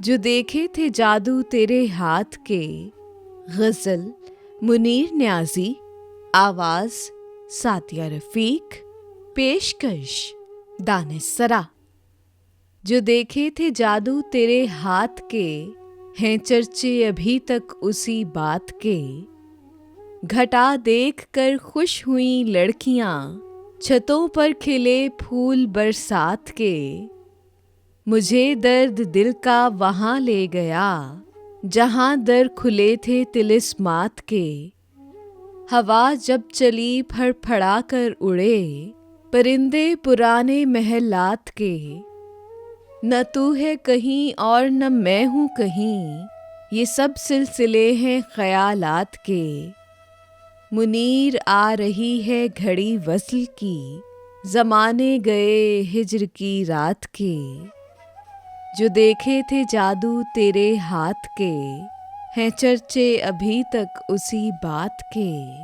जो देखे थे जादू तेरे हाथ के। गज़ल मुनीर न्याज़ी, आवाज़ सातिया रफ़ीक, पेशकश दानिश-सरा। जो देखे थे जादू तेरे हाथ के, हैं चर्चे अभी तक उसी बात के। घटा देख कर खुश हुई लड़कियां, छतों पर खिले फूल बरसात के। मुझे दर्द दिल का वहाँ ले गया, जहाँ दर खुले थे तिलिस्मात के। हवा जब चली फड़फड़ा कर उड़े, परिंदे पुराने महलात के। न तू है कहीं और न मैं हूँ कहीं, ये सब सिलसिले हैं ख़यालात के। मुनीर आ रही है घड़ी वस्ल की, ज़माने गए हिज्र की रात के। जो देखे थे जादू तेरे हाथ के, हैं चर्चे अभी तक उसी बात के।